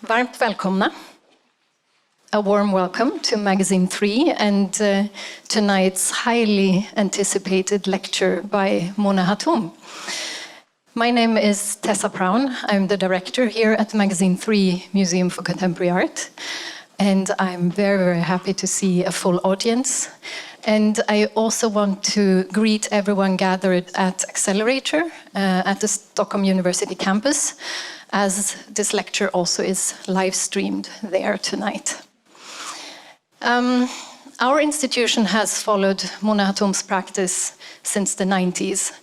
Varmt välkomna. A warm welcome to Magazine 3 and tonight's highly anticipated lecture by Mona Hatoum. My name is Tessa Brown. I'm the director here at Magasin III Museum for Contemporary Art. And I'm very, very happy to see a full audience. And I also want to greet everyone gathered at Accelerator at the Stockholm University campus, as this lecture also is live streamed there tonight. Our institution has followed Mona Hatoum's practice since the 90s.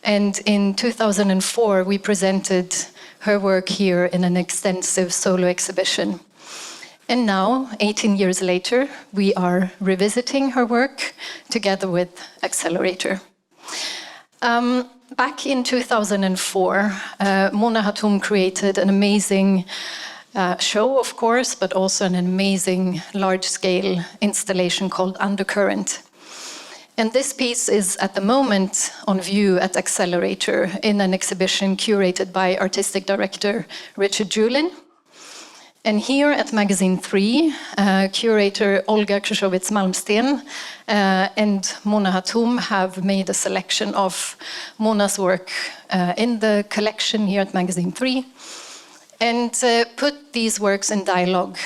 And in 2004, we presented her work here in an extensive solo exhibition. And now, 18 years later, we are revisiting her work together with Accelerator. Back in 2004, Mona Hatoum created an amazing show, of course, but also an amazing large-scale installation called Undercurrent. And this piece is at the moment on view at Accelerator in an exhibition curated by artistic director Richard Julin. And here at Magazine 3, curator Olga Krzywowicz-Malmsten and Mona Hatoum have made a selection of Mona's work in the collection here at Magazine 3 and put these works in dialogue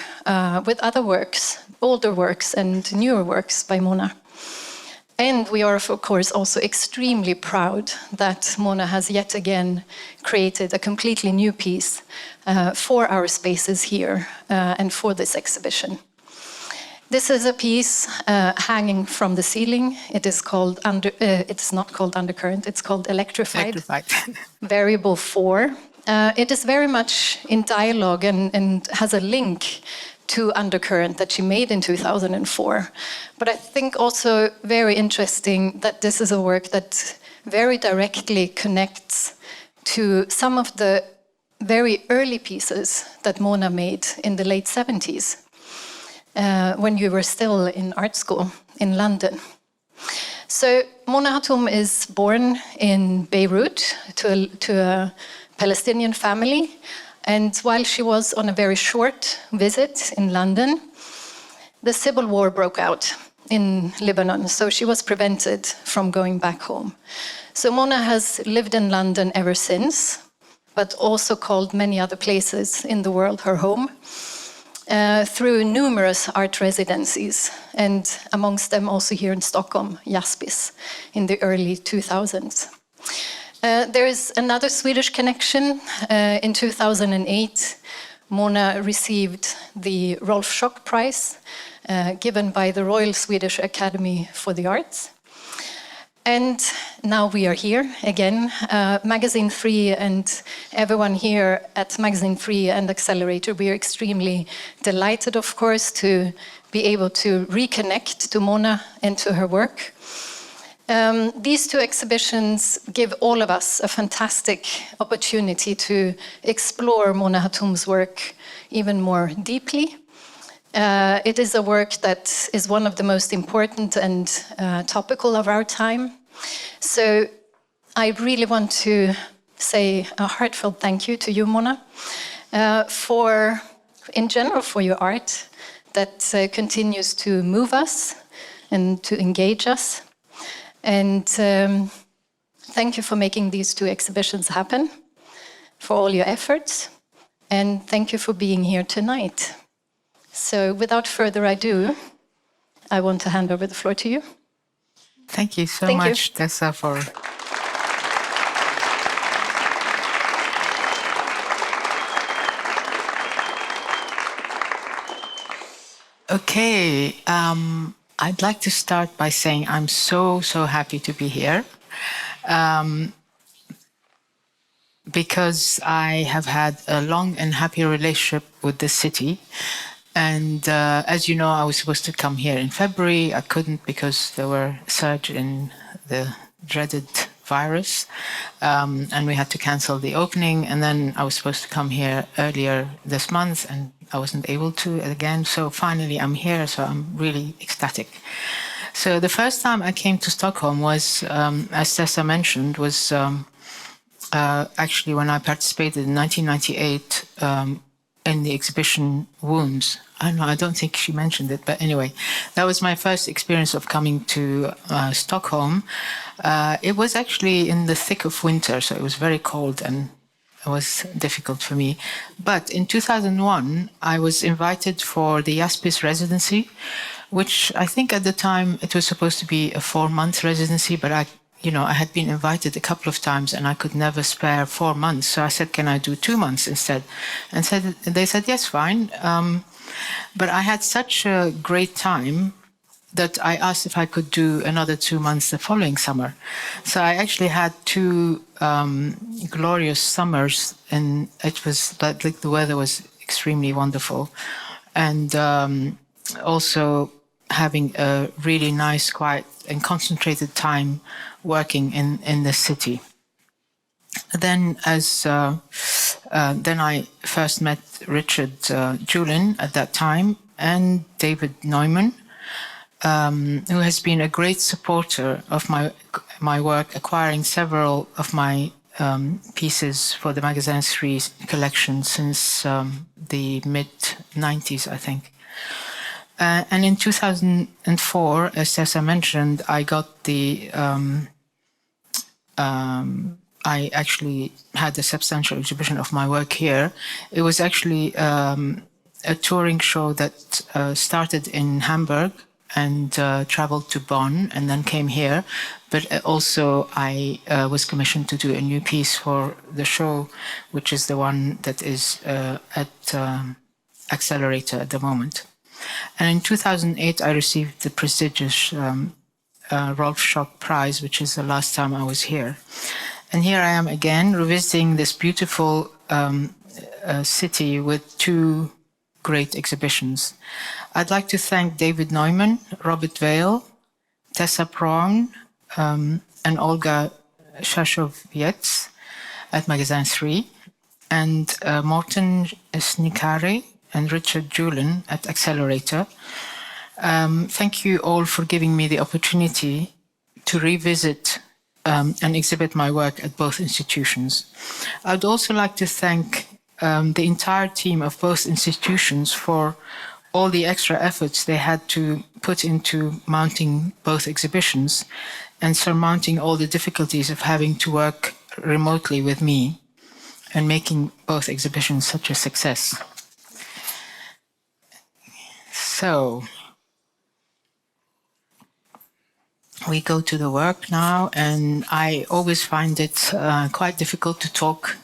with other works, older works and newer works by Mona. And we are, of course, also extremely proud that Mona has yet again created a completely new piece for our spaces here and for this exhibition. This is a piece hanging from the ceiling. It is called it's not called Undercurrent, it's called Electrified Variable 4. It is very much in dialogue and has a link to Undercurrent that she made in 2004. But I think also very interesting that this is a work that very directly connects to some of the very early pieces that Mona made in the late 70s, when you were still in art school in London. So Mona Hatoum is born in Beirut to a Palestinian family. And while she was on a very short visit in London, the civil war broke out in Lebanon, so she was prevented from going back home. So Mona has lived in London ever since, but also called many other places in the world her home, through numerous art residencies, and amongst them also here in Stockholm, Jaspis, in the early 2000s. There is another Swedish connection. In 2008, Mona received the Rolf Schock Prize, given by the Royal Swedish Academy for the Arts. And now we are here again. Magazine 3 and everyone here at Magazine 3 and Accelerator, we are extremely delighted, of course, to be able to reconnect to Mona and to her work. These two exhibitions give all of us a fantastic opportunity to explore Mona Hatoum's work even more deeply. It is a work that is one of the most important and topical of our time. So I really want to say a heartfelt thank you to you, Mona, in general for your art that continues to move us and to engage us. And thank you for making these two exhibitions happen, for all your efforts, and thank you for being here tonight. So without further ado, I want to hand over the floor to you. Thank you so much, Tessa, for... Okay, I'd like to start by saying I'm so happy to be here, because I have had a long and happy relationship with this city. And as you know, I was supposed to come here in February. I couldn't because there were a surge in the dreaded virus, and we had to cancel the opening. And then I was supposed to come here earlier this month, and I wasn't able to again. So finally I'm here, so I'm really ecstatic. So the first time I came to Stockholm was, as Tessa mentioned, was actually when I participated in 1998 in the exhibition Wounds. I don't think she mentioned it, but anyway, that was my first experience of coming to Stockholm. It was actually in the thick of winter, so it was very cold and it was difficult for me. But in 2001, I was invited for the Jaspis residency, which I think at the time it was supposed to be a 4-month residency, but I had been invited a couple of times and I could never spare 4 months. So I said, can I do 2 months instead? And they said, yes, fine. But I had such a great time that I asked if I could do another 2 months the following summer. So I actually had 2 glorious summers, and it was like the weather was extremely wonderful. And also having a really nice, quiet and concentrated time working in the city. Then then I first met Richard Julin at that time and David Neumann, who has been a great supporter of my work, acquiring several of my pieces for the Magasin III collection since the mid-90s, I think. And in 2004, as Tessa mentioned, I got I actually had a substantial exhibition of my work here. It was actually a touring show that started in Hamburg and traveled to Bonn and then came here. But also I was commissioned to do a new piece for the show, which is the one that is at Accelerator at the moment. And in 2008, I received the prestigious Rolf Schock Prize, which is the last time I was here. And here I am again, revisiting this beautiful city with 2 great exhibitions. I'd like to thank David Neumann, Robert Vale, Tessa Braun, and Olga Shashovietz at Magasin III, and Morten Snikari and Richard Julin at Accelerator. Thank you all for giving me the opportunity to revisit and exhibit my work at both institutions. I'd also like to thank the entire team of both institutions for all the extra efforts they had to put into mounting both exhibitions and surmounting all the difficulties of having to work remotely with me and making both exhibitions such a success. So we go to the work now, and I always find it quite difficult to talk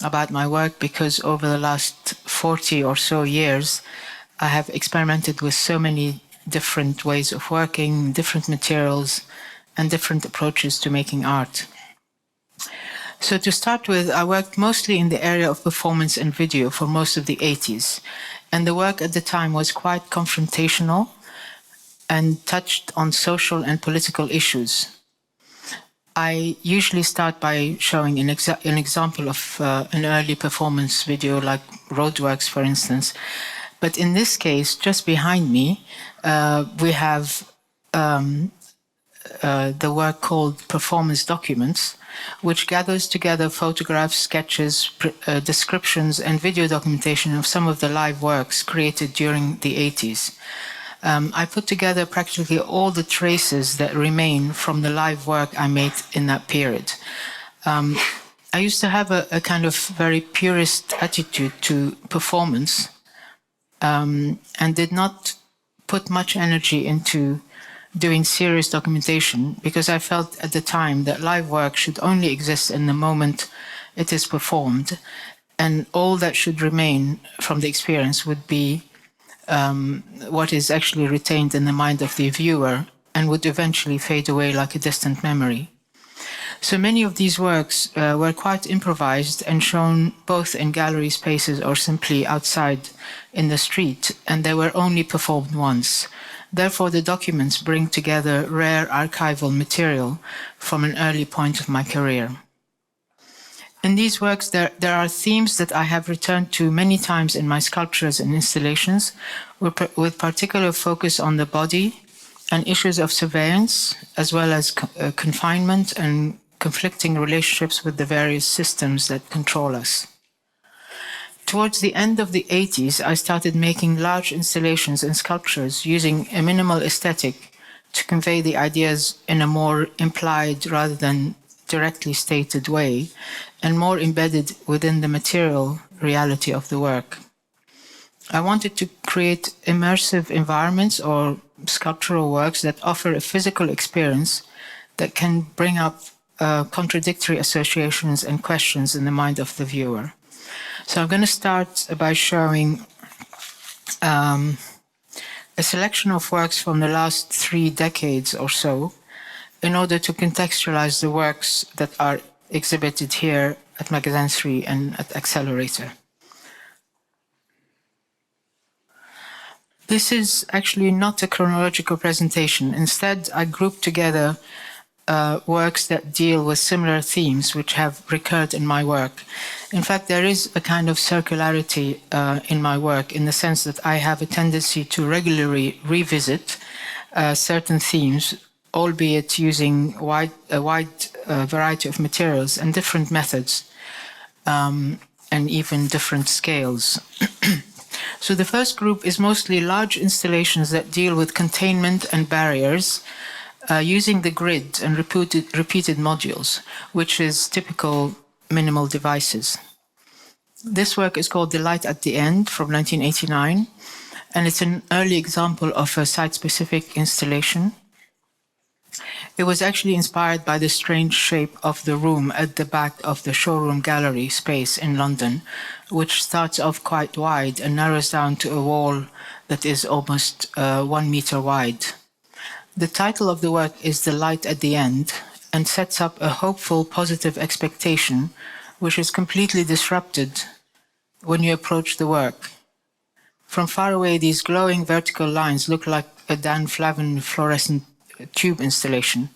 about my work because over the last 40 or so years, I have experimented with so many different ways of working, different materials, and different approaches to making art. So to start with, I worked mostly in the area of performance and video for most of the 80s, and the work at the time was quite confrontational and touched on social and political issues. I usually start by showing an example of an early performance video like Roadworks, for instance. But in this case, just behind me, we have the work called Performance Documents, which gathers together photographs, sketches, descriptions, and video documentation of some of the live works created during the 80s. I put together practically all the traces that remain from the live work I made in that period. I used to have a kind of very purist attitude to performance and did not put much energy into doing serious documentation because I felt at the time that live work should only exist in the moment it is performed, and all that should remain from the experience would be what is actually retained in the mind of the viewer and would eventually fade away like a distant memory. So many of these works were quite improvised and shown both in gallery spaces or simply outside in the street, and they were only performed once. Therefore, the documents bring together rare archival material from an early point of my career. In these works, there are themes that I have returned to many times in my sculptures and installations, with particular focus on the body and issues of surveillance, as well as confinement and conflicting relationships with the various systems that control us. Towards the end of the 80s, I started making large installations and sculptures using a minimal aesthetic to convey the ideas in a more implied rather than directly stated way, and more embedded within the material reality of the work. I wanted to create immersive environments or sculptural works that offer a physical experience that can bring up contradictory associations and questions in the mind of the viewer. So I'm going to start by showing a selection of works from the last 3 decades or so in order to contextualize the works that are exhibited here at Magasin III and at Accelerator. This is actually not a chronological presentation. Instead, I grouped together works that deal with similar themes which have recurred in my work. In fact, there is a kind of circularity in my work in the sense that I have a tendency to regularly revisit certain themes, albeit using a wide variety of materials and different methods, and even different scales. So the first group is mostly large installations that deal with containment and barriers, using the grid and repeated modules, which is typical minimal devices. This work is called The Light at the End from 1989, and it's an early example of a site-specific installation. It was actually inspired by the strange shape of the room at the back of the showroom gallery space in London, which starts off quite wide and narrows down to a wall that is almost 1 meter wide. The title of the work is The Light at the End and sets up a hopeful, positive expectation, which is completely disrupted when you approach the work. From far away, these glowing vertical lines look like a Dan Flavin fluorescent tube installation.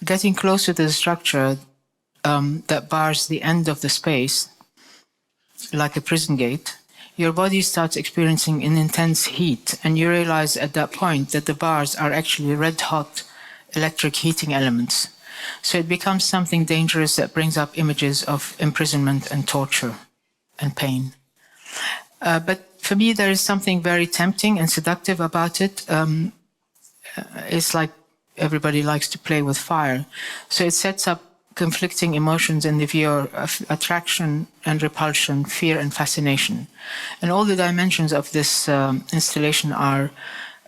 Getting closer to the structure that bars the end of the space, like a prison gate, your body starts experiencing an intense heat, and you realize at that point that the bars are actually red-hot electric heating elements. So it becomes something dangerous that brings up images of imprisonment and torture and pain. But for me, there is something very tempting and seductive about it. It's like everybody likes to play with fire. So it sets up conflicting emotions in the viewer of attraction and repulsion, fear and fascination. And all the dimensions of this installation are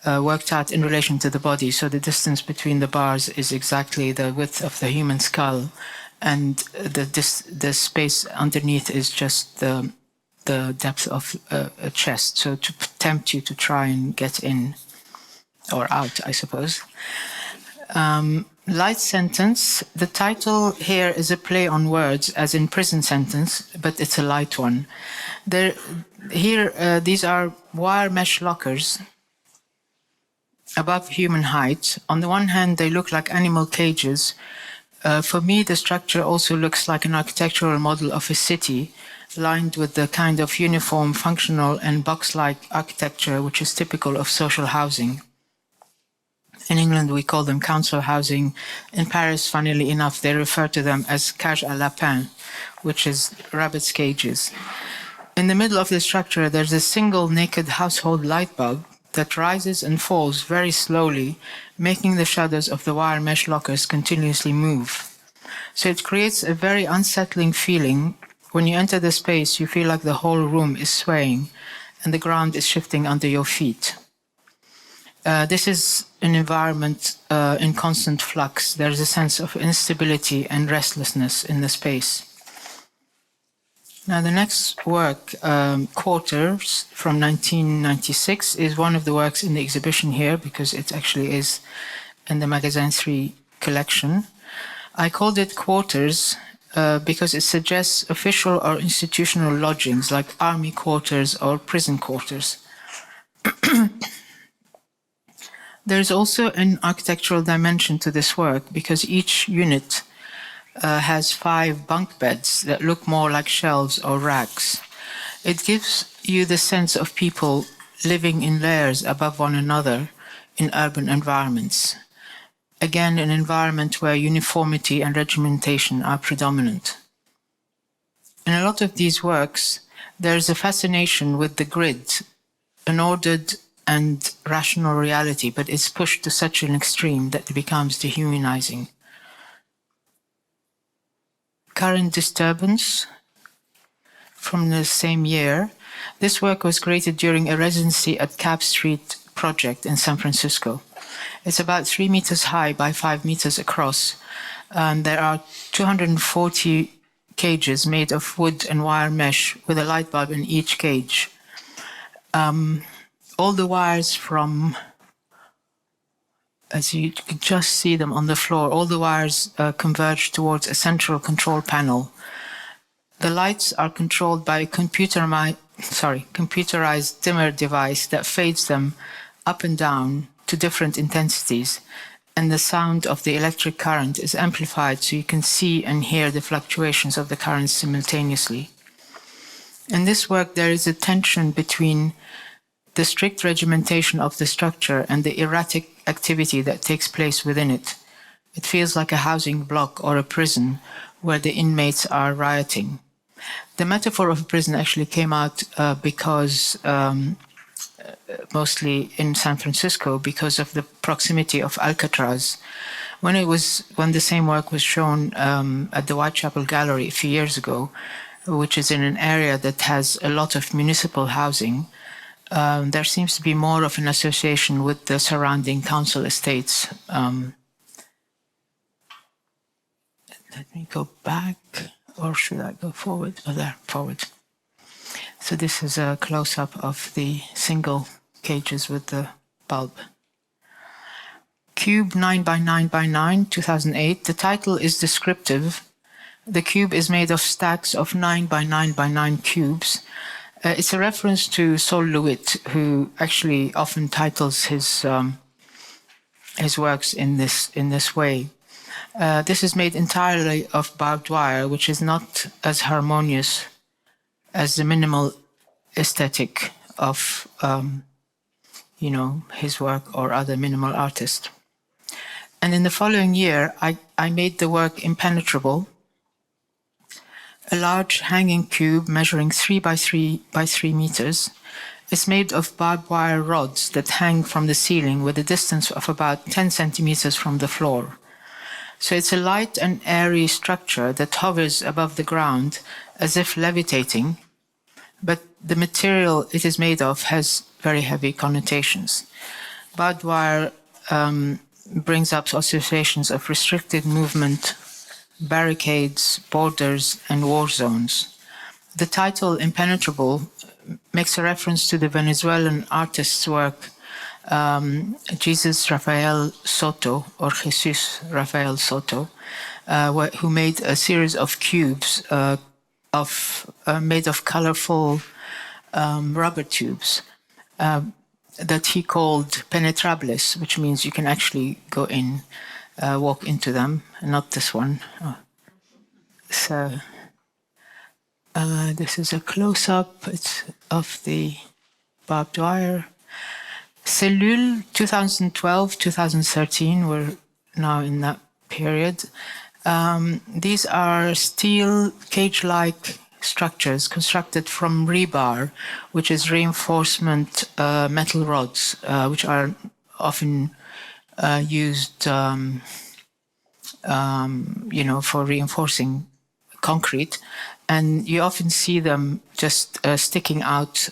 worked out in relation to the body. So the distance between the bars is exactly the width of the human skull, and the space underneath is just the depth of a chest. So to tempt you to try and get in or out, I suppose. Light Sentence. The title here is a play on words, as in prison sentence, but it's a light one. These are wire mesh lockers above human height. On the one hand, they look like animal cages. For me, the structure also looks like an architectural model of a city, lined with the kind of uniform, functional, and box-like architecture which is typical of social housing. In England, we call them council housing. In Paris, funnily enough, they refer to them as cage à lapin, which is rabbits' cages. In the middle of the structure, there's a single naked household light bulb that rises and falls very slowly, making the shadows of the wire mesh lockers continuously move. So it creates a very unsettling feeling. When you enter the space, you feel like the whole room is swaying and the ground is shifting under your feet. This is an environment in constant flux. There's a sense of instability and restlessness in the space. Now the next work, Quarters, from 1996, is one of the works in the exhibition here because it actually is in the Magasin III collection. I called it Quarters because it suggests official or institutional lodgings like army quarters or prison quarters. There's also an architectural dimension to this work because each unit has 5 bunk beds that look more like shelves or racks. It gives you the sense of people living in layers above one another in urban environments. Again, an environment where uniformity and regimentation are predominant. In a lot of these works, There's a fascination with the grid, an ordered and rational reality, but it's pushed to such an extreme that it becomes dehumanizing. Current Disturbance, from the same year. This work was created during a residency at Cap Street Project in San Francisco. It's about 3 meters high by 5 meters across. There are 240 cages made of wood and wire mesh with a light bulb in each cage. All the wires from, as you can just see them on the floor, all the wires converge towards a central control panel. The lights are controlled by a computerized dimmer device that fades them up and down to different intensities, and the sound of the electric current is amplified so you can see and hear the fluctuations of the current simultaneously. In this work, there is a tension between the strict regimentation of the structure and the erratic activity that takes place within it. It feels like a housing block or a prison where the inmates are rioting. The metaphor of a prison actually came out because mostly in San Francisco, because of the proximity of Alcatraz. When the same work was shown at the Whitechapel Gallery a few years ago, which is in an area that has a lot of municipal housing, there seems to be more of an association with the surrounding council estates. Let me go back, or should I go forward? Oh, there, forward. So this is a close-up of the single cages with the bulb. Cube 9x9x9, 2008. The title is descriptive. The cube is made of stacks of 9x9x9 cubes. It's a reference to Sol LeWitt, who actually often titles his works in this way. This is made entirely of barbed wire, which is not as harmonious as the minimal aesthetic of, his work or other minimal artists. And in the following year, I made the work Impenetrable, a large hanging cube measuring 3 by 3 by 3 meters. It's made of barbed wire rods that hang from the ceiling with a distance of about 10 centimeters from the floor. So it's a light and airy structure that hovers above the ground as if levitating, but the material it is made of has very heavy connotations. Barbed wire brings up associations of restricted movement, barricades, borders, and war zones. The title Impenetrable makes a reference to the Venezuelan artist's work, Jesus Rafael Soto, or Jesus Rafael Soto, who made a series of cubes made of colorful rubber tubes that he called penetrables, which means you can actually go in, walk into them, not this one. Oh. So this is a close-up of the barbed wire. Cellule 2012-2013, we're now in that period. These are steel cage-like structures constructed from rebar, which is reinforcement metal rods, which are often used, for reinforcing concrete. And you often see them just sticking out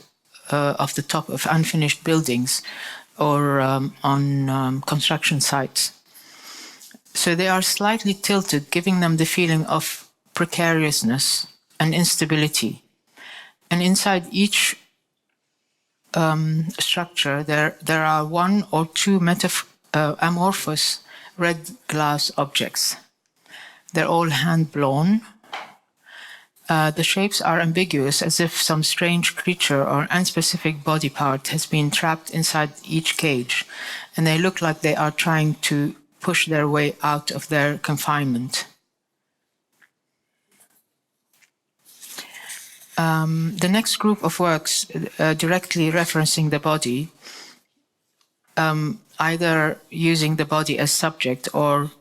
of the top of unfinished buildings or on construction sites. So they are slightly tilted, giving them the feeling of precariousness and instability. And inside each structure, there are one or two amorphous red glass objects. They're all hand-blown. The shapes are ambiguous, as if some strange creature or unspecific body part has been trapped inside each cage, and they look like they are trying to push their way out of their confinement. The next group of works directly referencing the body, either using the body as subject or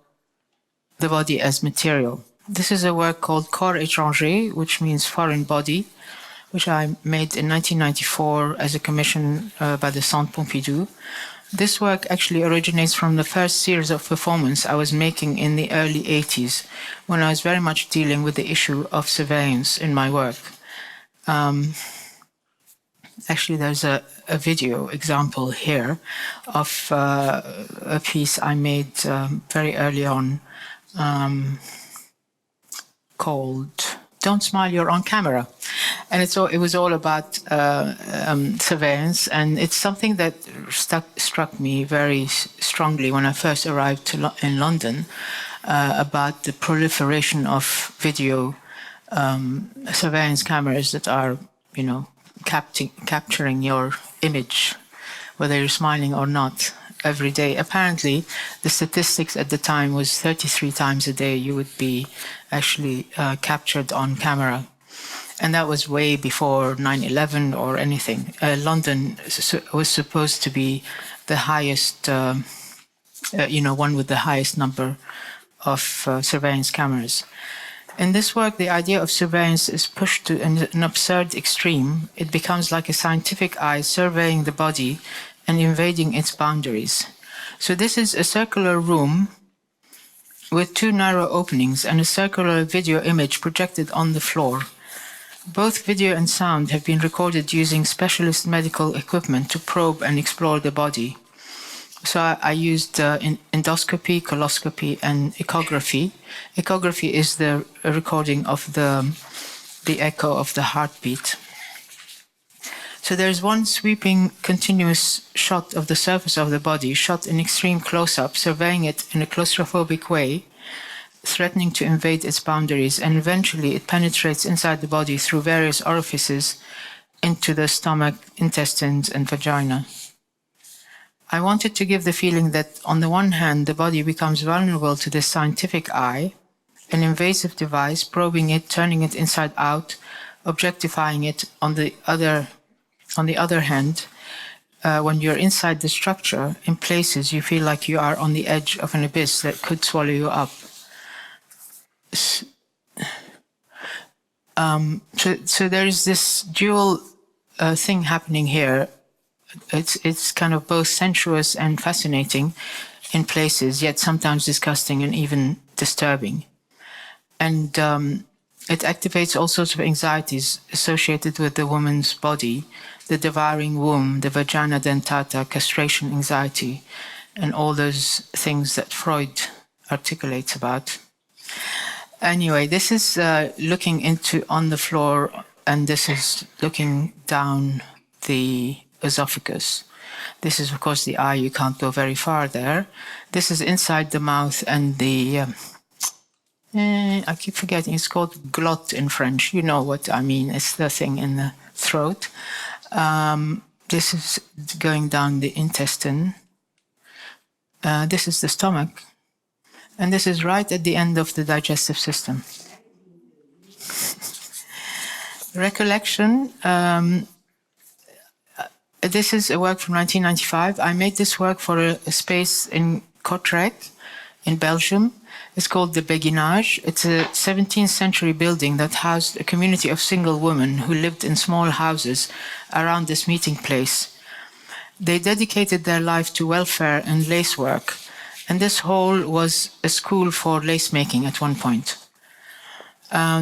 the body as material. This is a work called Corps étranger, which means foreign body, which I made in 1994 as a commission by the Centre Pompidou. This work actually originates from the first series of performance I was making in the early 80s, when I was very much dealing with the issue of surveillance in my work. Actually, there's a video example here of a piece I made very early on called "Don't Smile, You're on Camera." And it was all about surveillance, and it's something that struck me very strongly when I first arrived in London, about the proliferation of video surveillance cameras that are, capturing your image, whether you're smiling or not, every day. Apparently, the statistics at the time was 33 times a day you would be actually captured on camera. And that was way before 9/11 or anything. London was supposed to be the highest, one with the highest number of surveillance cameras. In this work, the idea of surveillance is pushed to an absurd extreme. It becomes like a scientific eye surveying the body and invading its boundaries. So this is a circular room with two narrow openings and a circular video image projected on the floor. Both video and sound have been recorded using specialist medical equipment to probe and explore the body. So I used endoscopy, coloscopy, and echography. Echography is the recording of the echo of the heartbeat. So there's one sweeping, continuous shot of the surface of the body, shot in extreme close-up, surveying it in a claustrophobic way, threatening to invade its boundaries, and eventually it penetrates inside the body through various orifices into the stomach, intestines, and vagina. I wanted to give the feeling that, on the one hand, the body becomes vulnerable to this scientific eye, an invasive device, probing it, turning it inside out, objectifying it. On the other hand, when you're inside the structure, in places you feel like you are on the edge of an abyss that could swallow you up. So there is this dual thing happening here. It's kind of both sensuous and fascinating in places, yet sometimes disgusting and even disturbing. And it activates all sorts of anxieties associated with the woman's body, the devouring womb, the vagina dentata, castration anxiety, and all those things that Freud articulates about. Anyway, this is looking into on the floor, and this is looking down the esophagus. This is, of course, the eye. You can't go very far there. This is inside the mouth and the... I keep forgetting. It's called glotte in French. You know what I mean. It's the thing in the throat. This is going down the intestine. This is the stomach. And this is right at the end of the digestive system. Recollection. This is a work from 1995. I made this work for a space in Kortrijk in Belgium. It's called the Béguinage. It's a 17th century building that housed a community of single women who lived in small houses around this meeting place. They dedicated their life to welfare and lace work, and this hall was a school for lace making at one point.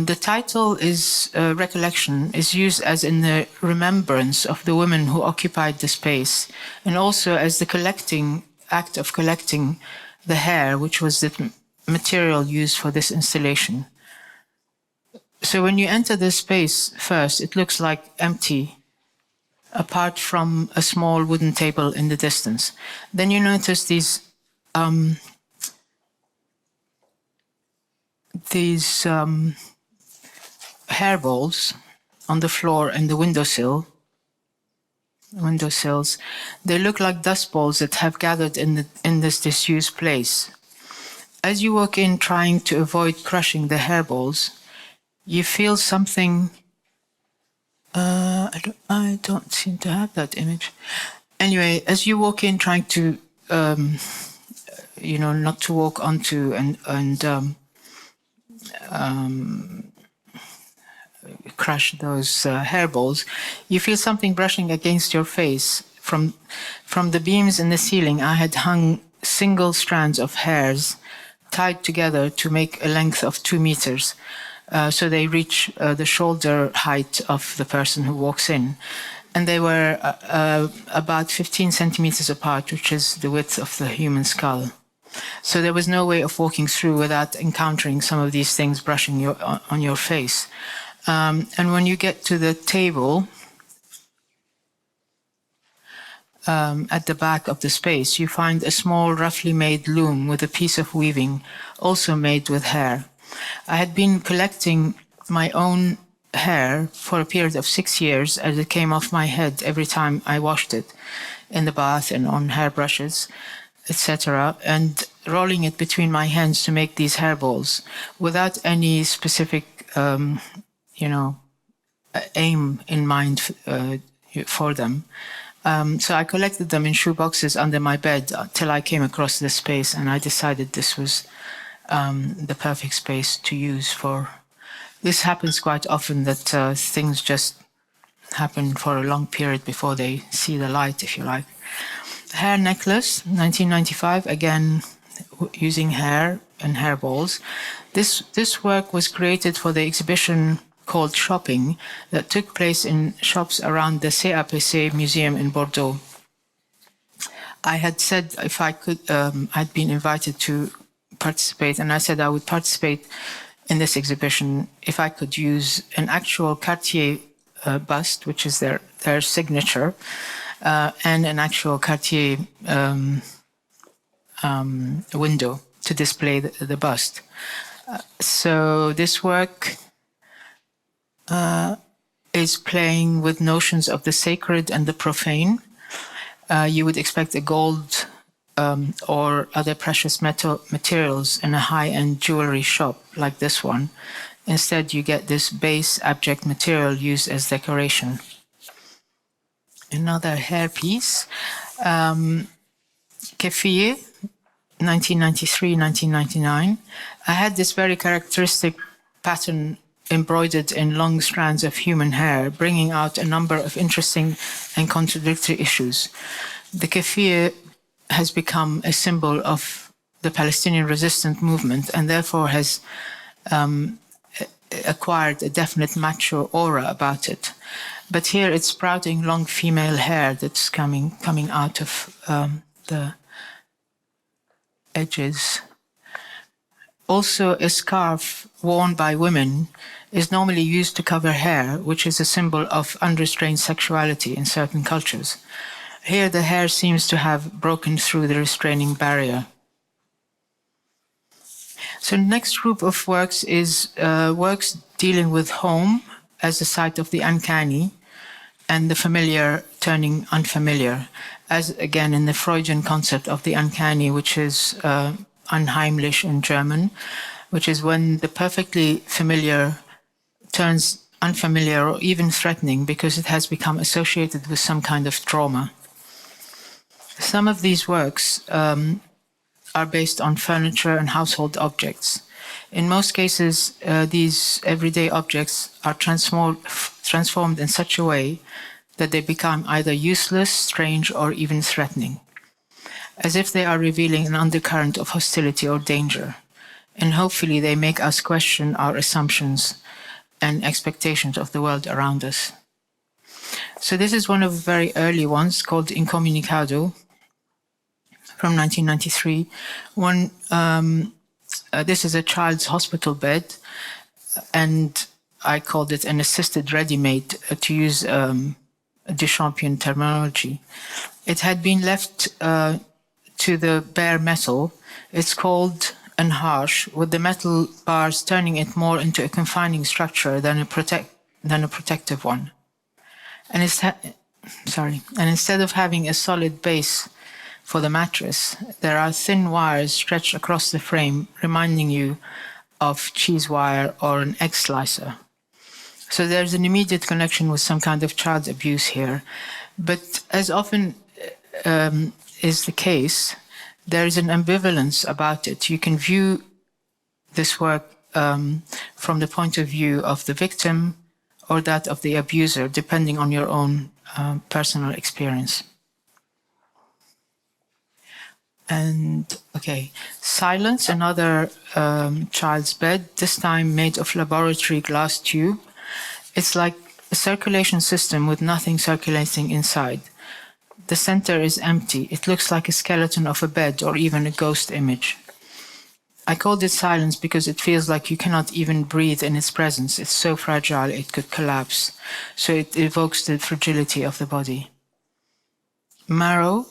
The title is Recollection, is used as in the remembrance of the women who occupied the space, and also as the act of collecting the hair, which was the material used for this installation. So when you enter this space first, it looks like empty, apart from a small wooden table in the distance. Then you notice these hairballs on the floor and the windowsills. They look like dust balls that have gathered in this disused place. As you walk in, trying to avoid crushing the hairballs, you feel something. I don't seem to have that image. Anyway, as you walk in, trying to, not to walk onto and crush those hairballs, you feel something brushing against your face. From the beams in the ceiling, I had hung single strands of hairs tied together to make a length of 2 meters. So they reach the shoulder height of the person who walks in. And they were about 15 centimeters apart, which is the width of the human skull. So there was no way of walking through without encountering some of these things brushing on your face. And when you get to the table, at the back of the space, you find a small, roughly made loom with a piece of weaving, also made with hair. I had been collecting my own hair for a period of 6 years as it came off my head every time I washed it in the bath and on hairbrushes, etc., and rolling it between my hands to make these hairballs without any specific, aim in mind for them. So I collected them in shoeboxes under my bed till I came across this space, and I decided this was the perfect space to use for. This happens quite often, that things just happen for a long period before they see the light, if you like. Hair necklace, 1995, again using hair and hairballs. This work was created for the exhibition called Shopping that took place in shops around the CAPC Museum in Bordeaux. I had said if I could, I'd been invited to participate, and I said I would participate in this exhibition if I could use an actual Cartier bust, which is their signature, and an actual Cartier window to display the bust. So this work is playing with notions of the sacred and the profane. You would expect a gold or other precious materials in a high-end jewelry shop like this one. Instead, you get this base abject material used as decoration. Another hairpiece, Kefir, 1993-1999. I had this very characteristic pattern embroidered in long strands of human hair, bringing out a number of interesting and contradictory issues. The keffiyeh has become a symbol of the Palestinian resistance movement, and therefore has acquired a definite macho aura about it. But here it's sprouting long female hair that's coming out of the edges. Also, a scarf worn by women is normally used to cover hair, which is a symbol of unrestrained sexuality in certain cultures. Here, the hair seems to have broken through the restraining barrier. So the next group of works is works dealing with home as the site of the uncanny and the familiar turning unfamiliar, as again in the Freudian concept of the uncanny, which is unheimlich in German, which is when the perfectly familiar turns unfamiliar or even threatening because it has become associated with some kind of trauma. Some of these works are based on furniture and household objects. In most cases, these everyday objects are transformed in such a way that they become either useless, strange, or even threatening, as if they are revealing an undercurrent of hostility or danger. And hopefully they make us question our assumptions and expectations of the world around us. So this is one of the very early ones called Incommunicado from 1993. This is a child's hospital bed, and I called it an assisted ready-made, to use Duchampian terminology. It had been left to the bare metal. It's cold and harsh, with the metal bars turning it more into a confining structure than a protective one. And instead of having a solid base for the mattress, there are thin wires stretched across the frame, reminding you of cheese wire or an egg slicer. So there's an immediate connection with some kind of child abuse here. But as often is the case, there is an ambivalence about it. You can view this work from the point of view of the victim or that of the abuser, depending on your own personal experience. And okay, Silence, another child's bed, this time made of laboratory glass tube. It's like a circulation system with nothing circulating inside. The center is empty. It looks like a skeleton of a bed or even a ghost image. I called it Silence because it feels like you cannot even breathe in its presence. It's so fragile it could collapse. So it evokes the fragility of the body. Marrow.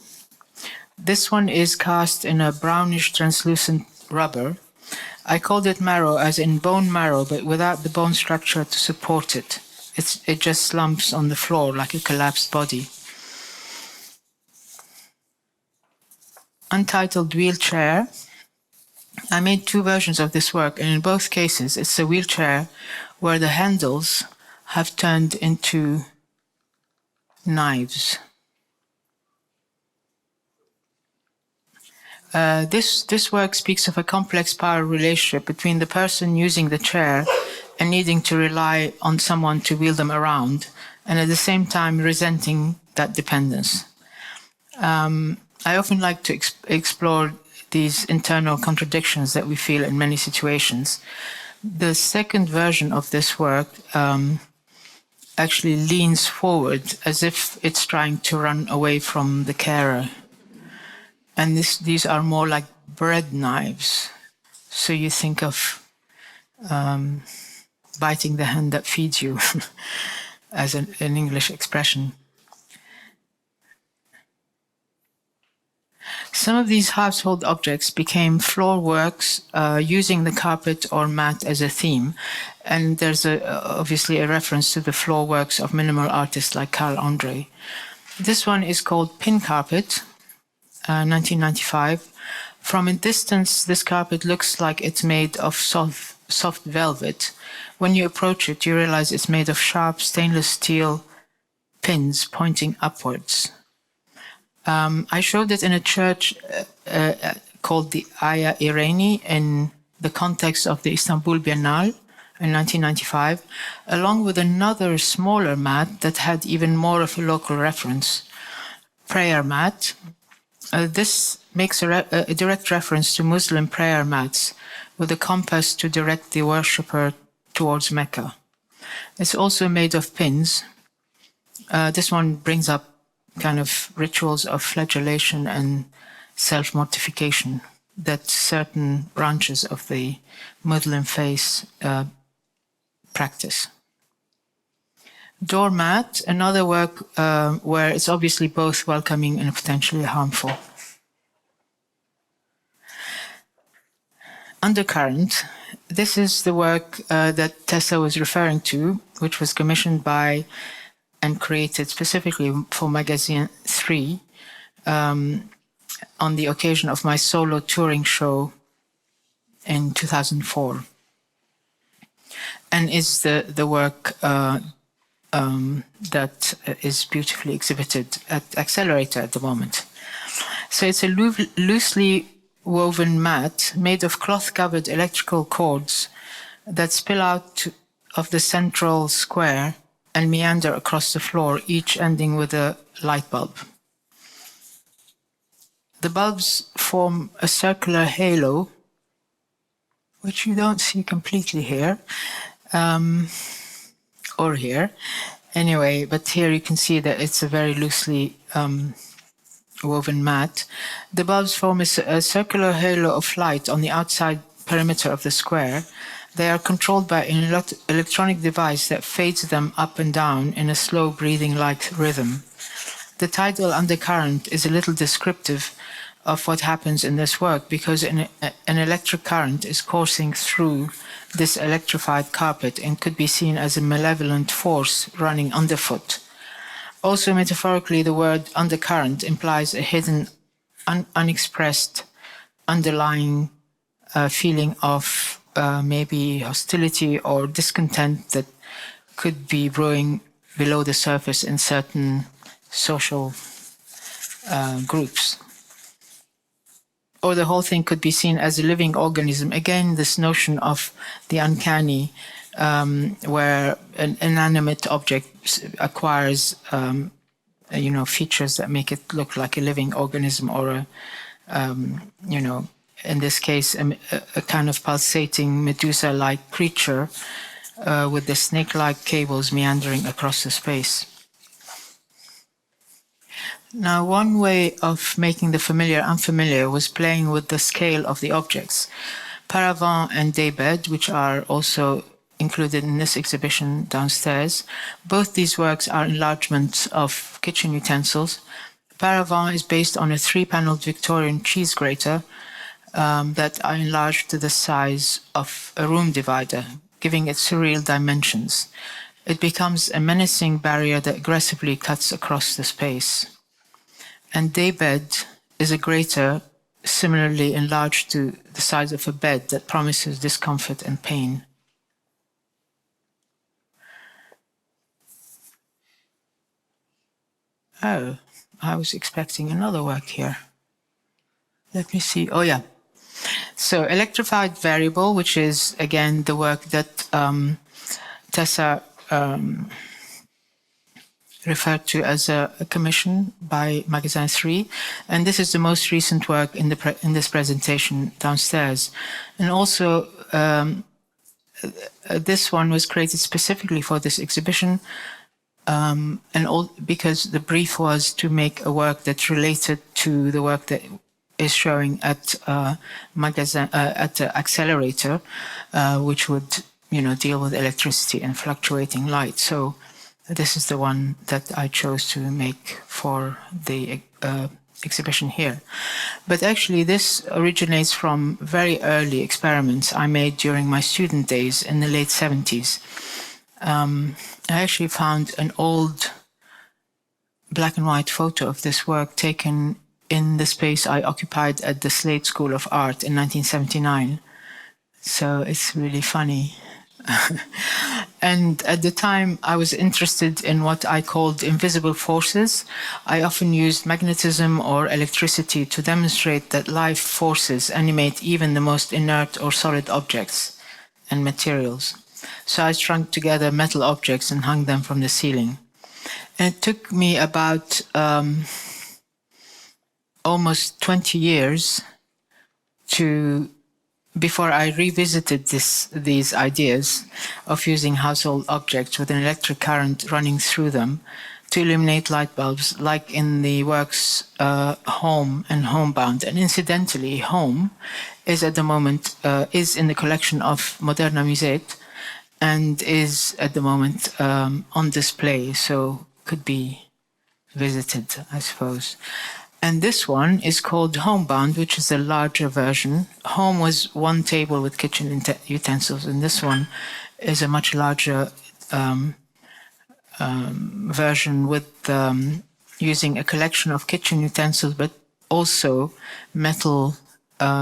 This one is cast in a brownish translucent rubber. I called it marrow as in bone marrow, but without the bone structure to support it. It just slumps on the floor like a collapsed body. Untitled Wheelchair. I made 2 versions of this work, and in both cases it's a wheelchair where the handles have turned into knives. This work speaks of a complex power relationship between the person using the chair and needing to rely on someone to wheel them around, and at the same time resenting that dependence. I often like to explore these internal contradictions that we feel in many situations. The second version of this work actually leans forward as if it's trying to run away from the carer. And these are more like bread knives. So you think of biting the hand that feeds you as an English expression. Some of these household objects became floor works using the carpet or mat as a theme. And there's obviously a reference to the floor works of minimal artists like Carl Andre. This one is called Pin Carpet, 1995. From a distance, this carpet looks like it's made of soft velvet. When you approach it, you realize it's made of sharp stainless steel pins pointing upwards. I showed it in a church called the Aya Ireni in the context of the Istanbul Biennale in 1995, along with another smaller mat that had even more of a local reference, prayer mat. This makes a direct reference to Muslim prayer mats with a compass to direct the worshipper towards Mecca. It's also made of pins. This one brings up kind of rituals of flagellation and self-mortification that certain branches of the Muslim faith practice. Doormat, another work where it's obviously both welcoming and potentially harmful. Undercurrent, this is the work that Tessa was referring to, which was commissioned by and created specifically for Magasin III on the occasion of my solo touring show in 2004. And is the work that is beautifully exhibited at Accelerator at the moment. So it's a loosely woven mat made of cloth-covered electrical cords that spill out of the central square and meander across the floor, each ending with a light bulb. The bulbs form a circular halo, which you don't see completely here, or here. Anyway, but here you can see that it's a very loosely woven mat. The bulbs form a circular halo of light on the outside perimeter of the square. They are controlled by an electronic device that fades them up and down in a slow breathing-like rhythm. The title Undercurrent is a little descriptive of what happens in this work because an electric current is coursing through this electrified carpet and could be seen as a malevolent force running underfoot. Also, metaphorically, the word undercurrent implies a hidden, unexpressed, underlying feeling of maybe hostility or discontent that could be brewing below the surface in certain social groups. Or the whole thing could be seen as a living organism. Again, this notion of the uncanny where an inanimate object acquires, features that make it look like a living organism, or in this case, a kind of pulsating Medusa-like creature with the snake-like cables meandering across the space. Now, one way of making the familiar unfamiliar was playing with the scale of the objects. Paravent and daybed, which are also included in this exhibition downstairs, both these works are enlargements of kitchen utensils. Paravent is based on a 3-paneled Victorian cheese grater that are enlarged to the size of a room divider, giving it surreal dimensions. It becomes a menacing barrier that aggressively cuts across the space. And daybed is a grater similarly enlarged to the size of a bed that promises discomfort and pain. Oh, I was expecting another work here. Let me see. Oh, yeah. So, Electrified Variable, which is, again, the work that Tessa referred to as a commission by Magasin III, and this is the most recent work in this presentation downstairs. And also, this one was created specifically for this exhibition, because the brief was to make a work that's related to the work that is showing at Accelerator, which would deal with electricity and fluctuating light. So this is the one that I chose to make for the exhibition here. But actually this originates from very early experiments I made during my student days in the late 70s. I actually found an old black and white photo of this work taken in the space I occupied at the Slade School of Art in 1979. So it's really funny. And at the time, I was interested in what I called invisible forces. I often used magnetism or electricity to demonstrate that life forces animate even the most inert or solid objects and materials. So I strung together metal objects and hung them from the ceiling. And it took me about almost 20 years before I revisited these ideas of using household objects with an electric current running through them to illuminate light bulbs, like in the works Home and Homebound. And incidentally, Home is at the moment is in the collection of Moderna Museet and is at the moment on display, so could be visited, I suppose. And this one is called Homebound, which is a larger version. Home was one table with kitchen utensils, and this one is a much larger version with using a collection of kitchen utensils, but also metal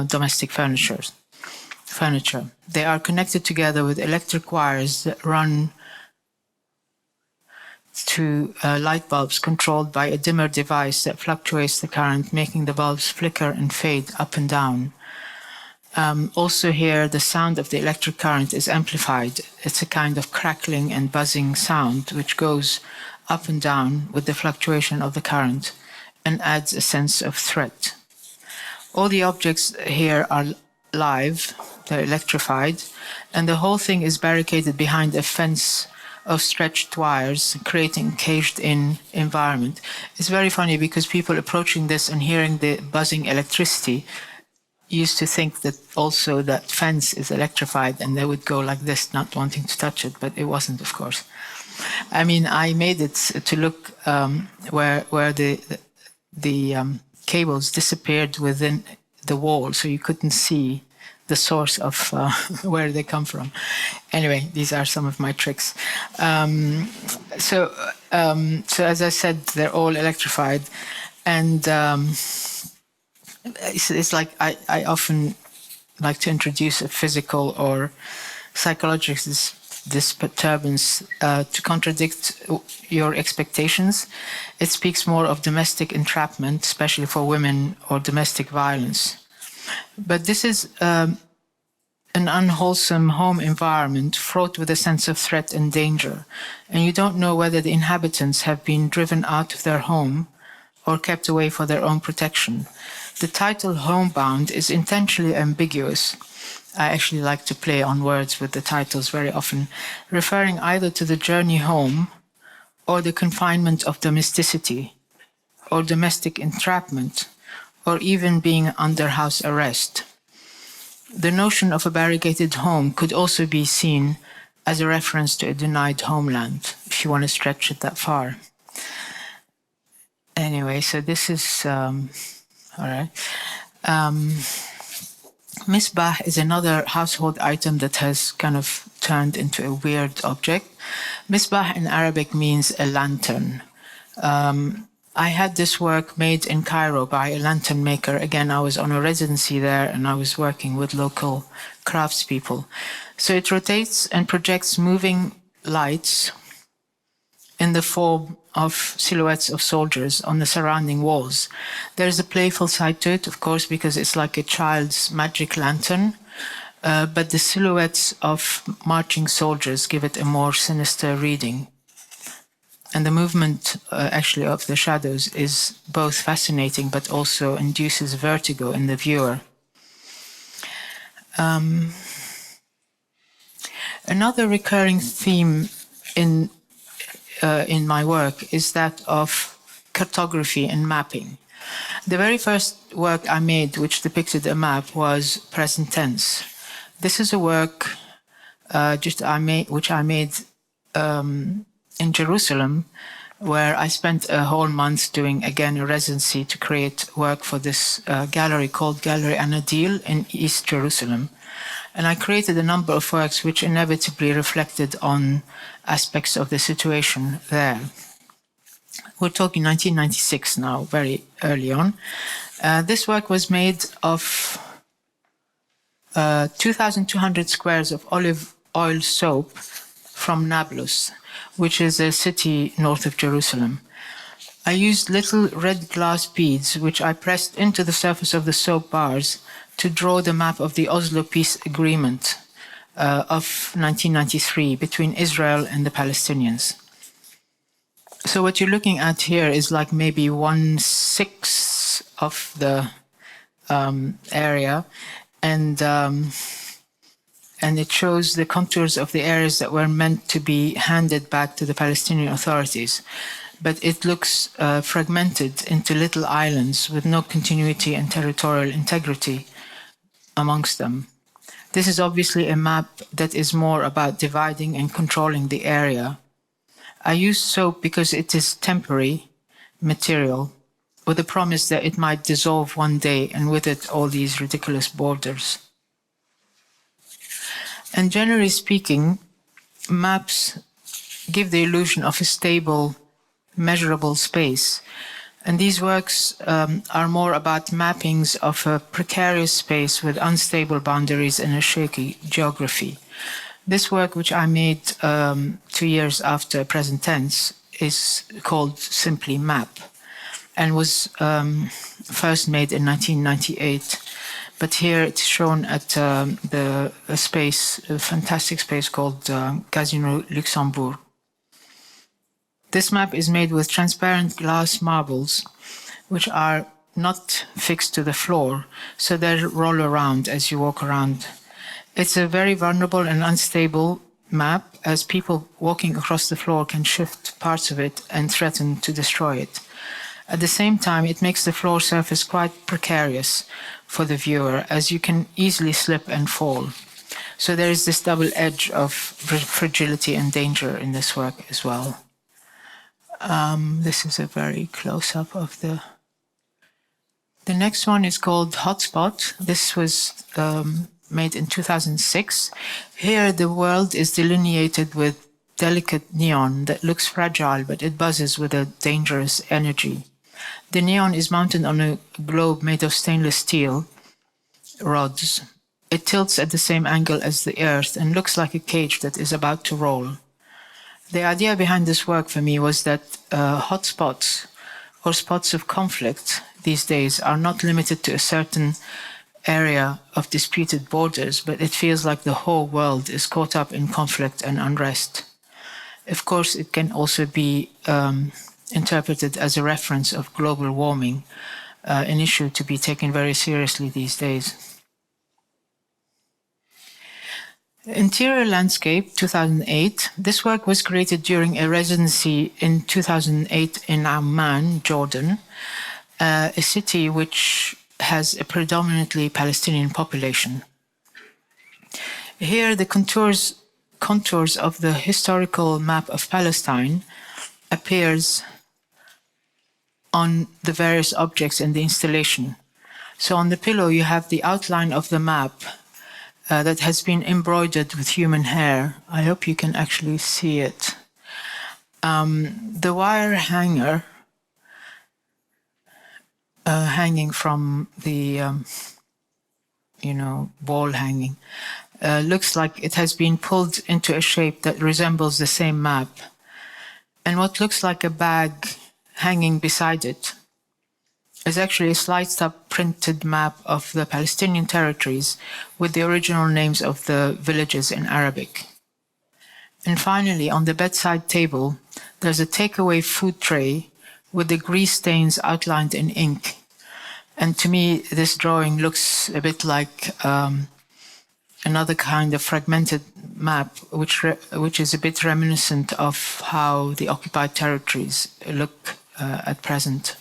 domestic furniture. They are connected together with electric wires that run to light bulbs controlled by a dimmer device that fluctuates the current, making the bulbs flicker and fade up and down. Also here, the sound of the electric current is amplified. It's a kind of crackling and buzzing sound which goes up and down with the fluctuation of the current and adds a sense of threat. All the objects here are live, they're electrified, and the whole thing is barricaded behind a fence of stretched wires, creating a caged-in environment. It's very funny because people approaching this and hearing the buzzing electricity used to think that also that fence is electrified, and they would go like this, not wanting to touch it, but it wasn't, of course. I mean, I made it to look where the cables disappeared within the wall, so you couldn't see the source of where they come from. Anyway, these are some of my tricks. So as I said, they're all electrified, and it's like I often like to introduce a physical or psychological disturbance to contradict your expectations. It speaks more of domestic entrapment, especially for women, or domestic violence. But this is an an unwholesome home environment fraught with a sense of threat and danger, and you don't know whether the inhabitants have been driven out of their home or kept away for their own protection. The title Homebound is intentionally ambiguous. I actually like to play on words with the titles very often, referring either to the journey home or the confinement of domesticity or domestic entrapment or even being under house arrest. The notion of a barricaded home could also be seen as a reference to a denied homeland, if you want to stretch it that far. Anyway, so this is, all right. Misbah is another household item that has kind of turned into a weird object. Misbah in Arabic means a lantern. I had this work made in Cairo by a lantern maker. Again, I was on a residency there and I was working with local craftspeople. So it rotates and projects moving lights in the form of silhouettes of soldiers on the surrounding walls. There's a playful side to it, of course, because it's like a child's magic lantern, but the silhouettes of marching soldiers give it a more sinister reading. And the movement, actually, of the shadows is both fascinating, but also induces vertigo in the viewer. Another recurring theme in my work is that of cartography and mapping. The very first work I made, which depicted a map, was present tense. This is a work which I made in Jerusalem, where I spent a whole month doing, again, a residency to create work for this gallery called Gallery Anadil in East Jerusalem. And I created a number of works which inevitably reflected on aspects of the situation there. We're talking 1996 now, very early on. This work was made of 2,200 squares of olive oil soap from Nablus, which is a city north of Jerusalem. I used little red glass beads, which I pressed into the surface of the soap bars to draw the map of the Oslo Peace Agreement of 1993 between Israel and the Palestinians. So what you're looking at here is like maybe 1/6 of the area, and it shows the contours of the areas that were meant to be handed back to the Palestinian authorities. But it looks fragmented into little islands with no continuity and territorial integrity amongst them. This is obviously a map that is more about dividing and controlling the area. I use soap because it is temporary material, with the promise that it might dissolve one day, and with it all these ridiculous borders. And generally speaking, maps give the illusion of a stable, measurable space. And these works are more about mappings of a precarious space with unstable boundaries and a shaky geography. This work, which I made 2 years after present tense, is called simply Map, and was first made in 1998. But here it's shown at a fantastic space called Casino Luxembourg. This map is made with transparent glass marbles, which are not fixed to the floor, so they roll around as you walk around. It's a very vulnerable and unstable map, as people walking across the floor can shift parts of it and threaten to destroy it. At the same time, it makes the floor surface quite precarious for the viewer, as you can easily slip and fall. So there is this double edge of fragility and danger in this work as well. This is a very close-up of the... The next one is called Hotspot. This was made in 2006. Here the world is delineated with delicate neon that looks fragile, but it buzzes with a dangerous energy. The neon is mounted on a globe made of stainless steel rods. It tilts at the same angle as the earth and looks like a cage that is about to roll. The idea behind this work for me was that hotspots or spots of conflict these days are not limited to a certain area of disputed borders, but it feels like the whole world is caught up in conflict and unrest. Of course, it can also be interpreted as a reference of global warming, an issue to be taken very seriously these days. Interior Landscape, 2008. This work was created during a residency in 2008 in Amman, Jordan, a city which has a predominantly Palestinian population. Here, the contours of the historical map of Palestine appears on the various objects in the installation. So on the pillow, you have the outline of the map that has been embroidered with human hair. I hope you can actually see it. The wire hanger hanging from the, wall hanging, looks like it has been pulled into a shape that resembles the same map. And what looks like a bag hanging beside it is actually a sliced up printed map of the Palestinian territories with the original names of the villages in Arabic. And finally, on the bedside table, there's a takeaway food tray with the grease stains outlined in ink. And to me, this drawing looks a bit like another kind of fragmented map, which is a bit reminiscent of how the occupied territories look at present.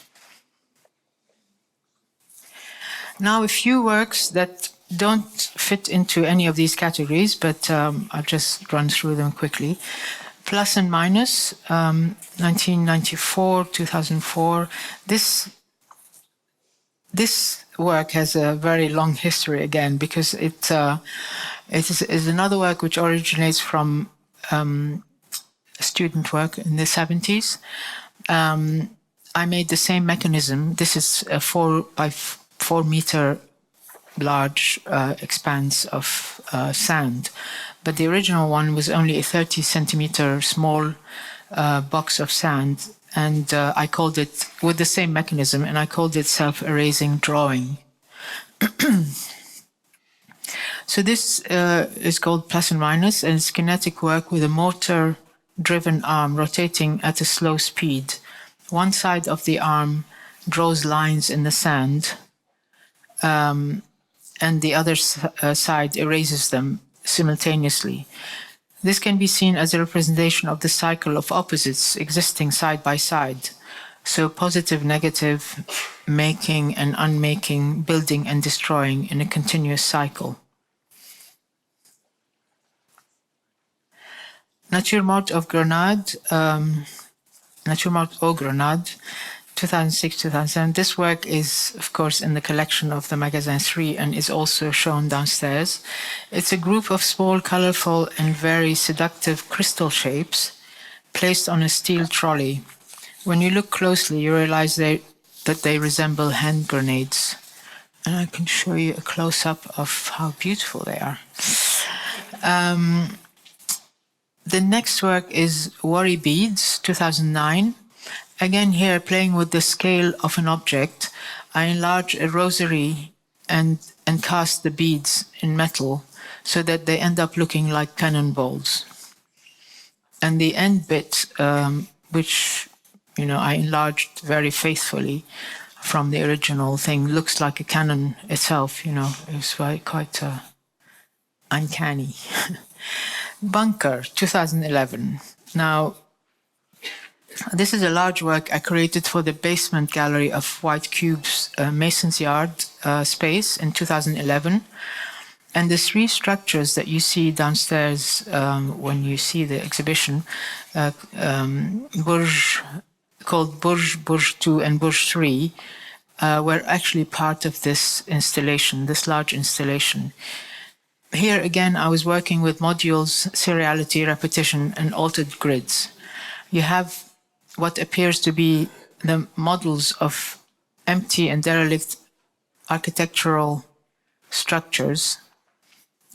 Now, a few works that don't fit into any of these categories, but I'll just run through them quickly. Plus and Minus, 1994, 2004. This work has a very long history again, because it is another work which originates from student work in the 70s. I made the same mechanism. This is a 4 by 4 meter large expanse of sand, but the original one was only a 30 centimeter small box of sand, and I called it, with the same mechanism, and I called it self-erasing drawing. So this is called Plus and Minus, and it's kinetic work with a motor-driven arm rotating at a slow speed. One side of the arm draws lines in the sand, and the other side erases them simultaneously. This can be seen as a representation of the cycle of opposites existing side by side. So positive, negative, making and unmaking, building and destroying in a continuous cycle. Naturmort of Grenade, Naturmort au Grenade, 2006-2007. This work is, of course, in the collection of the Magasin III and is also shown downstairs. It's a group of small, colorful, and very seductive crystal shapes placed on a steel trolley. When you look closely, you realize that they resemble hand grenades. And I can show you a close-up of how beautiful they are. The next work is Worry Beads, 2009. Again here, playing with the scale of an object, I enlarge a rosary and cast the beads in metal so that they end up looking like cannonballs. And the end bit, which I enlarged very faithfully from the original thing, looks like a cannon itself. It's quite uncanny. Bunker, 2011. Now, this is a large work I created for the basement gallery of White Cube's Mason's Yard space in 2011. And the three structures that you see downstairs when you see the exhibition, called Burj 2 and Burj 3, were actually part of this installation, this large installation. Here again, I was working with modules, seriality, repetition, and altered grids. You have what appears to be the models of empty and derelict architectural structures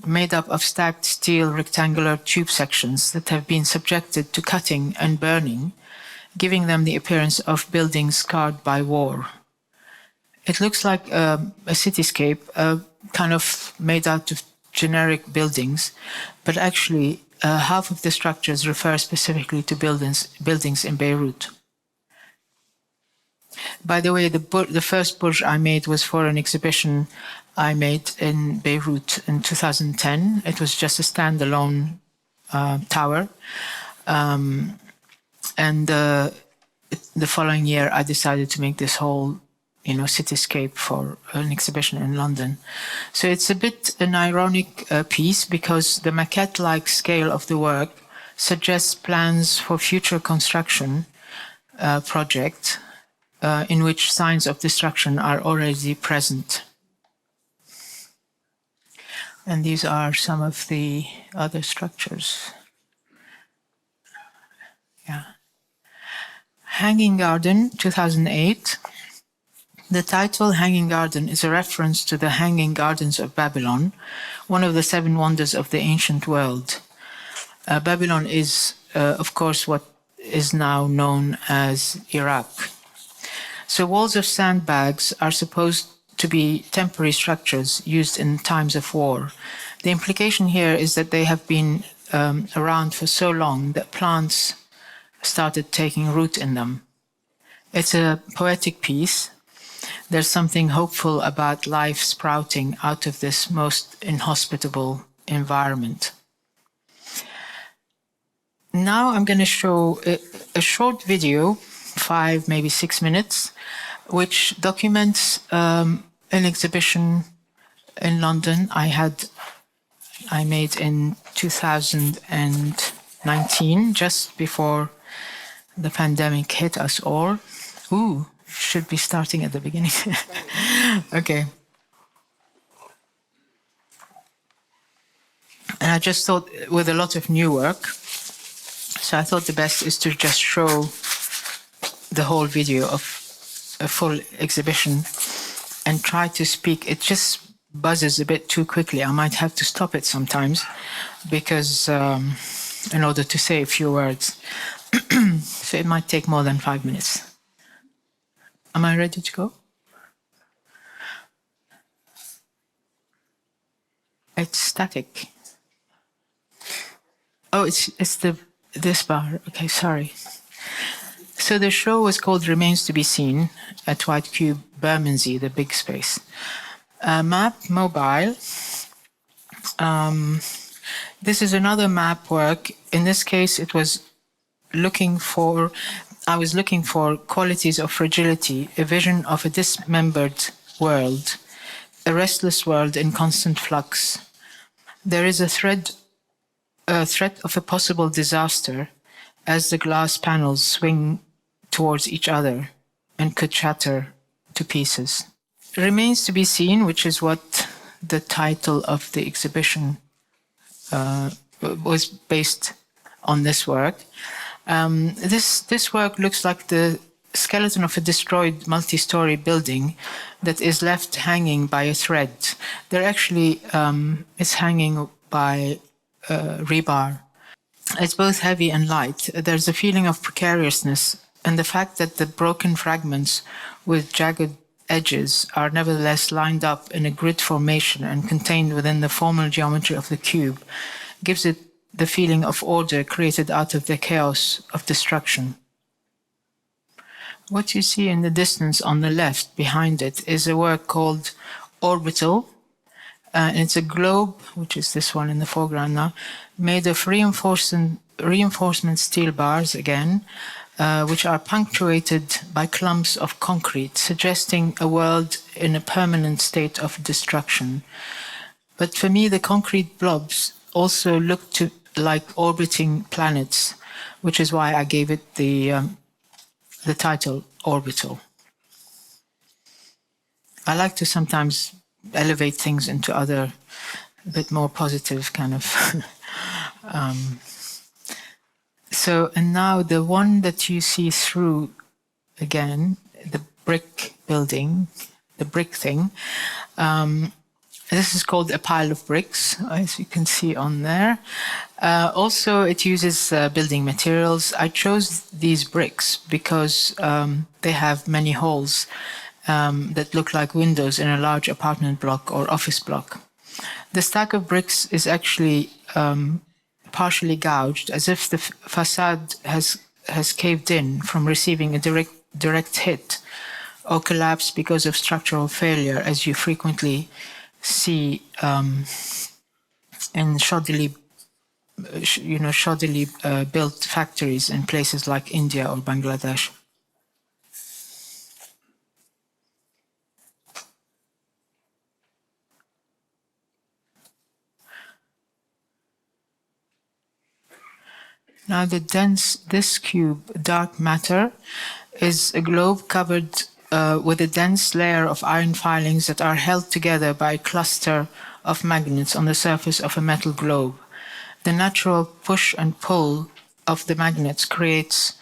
made up of stacked steel rectangular tube sections that have been subjected to cutting and burning, giving them the appearance of buildings scarred by war. It looks like a cityscape, kind of made out of generic buildings, but actually half of the structures refer specifically to buildings in Beirut. By the way, the first Burj I made was for an exhibition I made in Beirut in 2010. It was just a standalone tower. And the following year, I decided to make this whole, cityscape for an exhibition in London. So it's a bit an ironic piece because the maquette-like scale of the work suggests plans for future construction project in which signs of destruction are already present. And these are some of the other structures. Yeah. Hanging Garden, 2008. The title Hanging Garden is a reference to the Hanging Gardens of Babylon, one of the 7 wonders of the ancient world. Babylon is, of course, what is now known as Iraq. So walls of sandbags are supposed to be temporary structures used in times of war. The implication here is that they have been around for so long that plants started taking root in them. It's a poetic piece. There's something hopeful about life sprouting out of this most inhospitable environment. Now I'm going to show a short video, 5, maybe 6 minutes, which documents an exhibition in London I made in 2019, just before the pandemic hit us all. Ooh, should be starting at the beginning. Okay. And I just thought, with a lot of new work, so I thought the best is to just show the whole video of a full exhibition and try to speak. It just buzzes a bit too quickly. I might have to stop it sometimes because in order to say a few words. So it might take more than 5 minutes. Am I ready to go? It's static. Oh, it's this bar. Okay, sorry. So the show was called Remains to be Seen at White Cube, Bermondsey, the big space. Map, mobile. This is another map work. In this case, I was looking for qualities of fragility, a vision of a dismembered world, a restless world in constant flux. There is a threat of a possible disaster as the glass panels swing towards each other and could shatter to pieces. Remains to be Seen, which is what the title of the exhibition was based on this work. This work looks like the skeleton of a destroyed multi-story building that is left hanging by a thread. There actually is hanging by rebar. It's both heavy and light. There's a feeling of precariousness, and the fact that the broken fragments with jagged edges are nevertheless lined up in a grid formation and contained within the formal geometry of the cube gives it the feeling of order created out of the chaos of destruction. What you see in the distance on the left behind it is a work called Orbital. And it's a globe, which is this one in the foreground now, made of reinforcement steel bars again, which are punctuated by clumps of concrete, suggesting a world in a permanent state of destruction. But for me, the concrete blobs also look like orbiting planets, which is why I gave it the title Orbital. I like to sometimes elevate things into other, a bit more positive kind of. And now the one that you see through again, the brick building, the brick thing. This is called a pile of bricks, as you can see on there. Also, it uses building materials. I chose these bricks because they have many holes. that look like windows in a large apartment block or office block. The stack of bricks is actually partially gouged, as if the facade has caved in from receiving a direct hit or collapsed because of structural failure, as you frequently see in shoddily built factories in places like India or Bangladesh. Now this cube, dark matter, is a globe covered with a dense layer of iron filings that are held together by a cluster of magnets on the surface of a metal globe. The natural push and pull of the magnets creates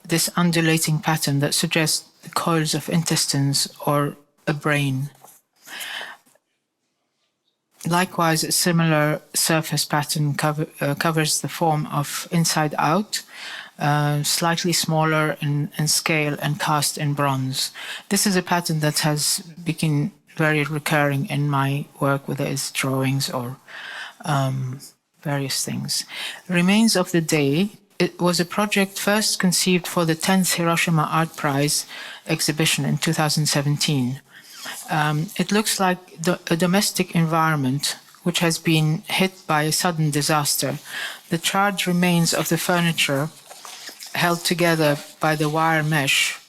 this undulating pattern that suggests the coils of intestines or a brain. Likewise, a similar surface pattern covers the form of inside out, slightly smaller in scale and cast in bronze. This is a pattern that has become very recurring in my work, whether it's drawings or various things. Remains of the Day. It was a project first conceived for the 10th Hiroshima Art Prize exhibition in 2017. It looks like a domestic environment which has been hit by a sudden disaster. The charred remains of the furniture, held together by the wire mesh,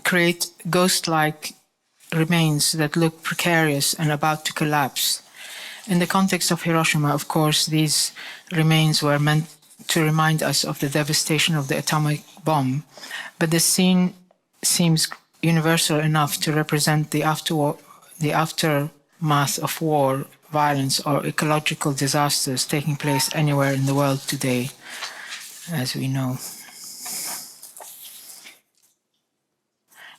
create ghost-like remains that look precarious and about to collapse. In the context of Hiroshima, of course, these remains were meant to remind us of the devastation of the atomic bomb, but the scene seems universal enough to represent the aftermath of war, violence, or ecological disasters taking place anywhere in the world today, as we know.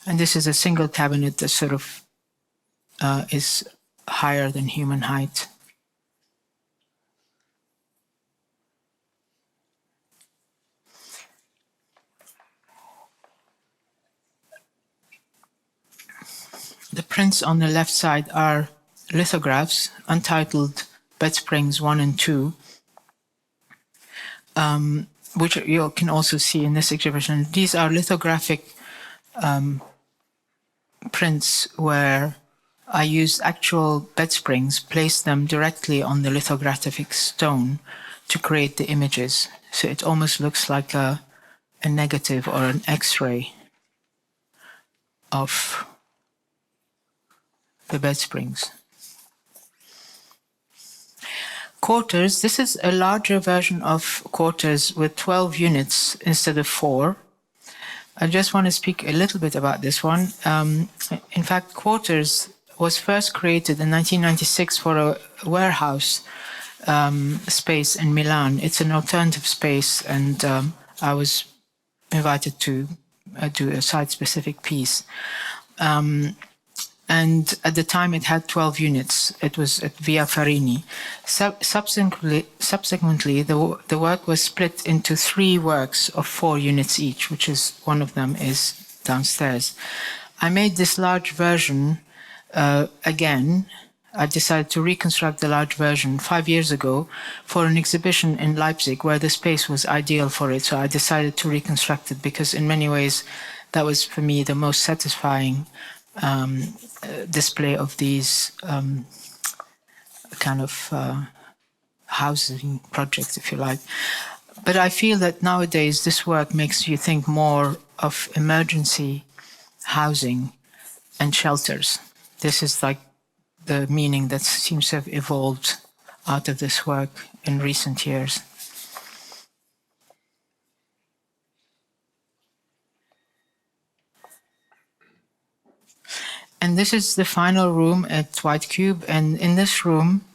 And this is a single cabinet that sort of is higher than human height. The prints on the left side are lithographs, Untitled Bed Springs 1 and 2, which you can also see in this exhibition. These are lithographic prints where I used actual bed springs, placed them directly on the lithographic stone to create the images. So it almost looks like a negative or an X-ray of the bed springs. Quarters. This is a larger version of quarters with 12 units instead of 4. I just want to speak a little bit about this one. In fact, quarters was first created in 1996 for a warehouse space in Milan. It's an alternative space, and I was invited to do a site-specific piece. And at the time it had 12 units. It was at Via Farini. Subsequently, the work was split into 3 works of 4 units each, which is one of them is downstairs. I made this large version again. I decided to reconstruct the large version 5 years ago for an exhibition in Leipzig where the space was ideal for it. So I decided to reconstruct it because in many ways that was for me the most satisfying display of these kind of housing projects, if you like. But I feel that nowadays this work makes you think more of emergency housing and shelters. This is like the meaning that seems to have evolved out of this work in recent years. And this is the final room at White Cube. And in this room,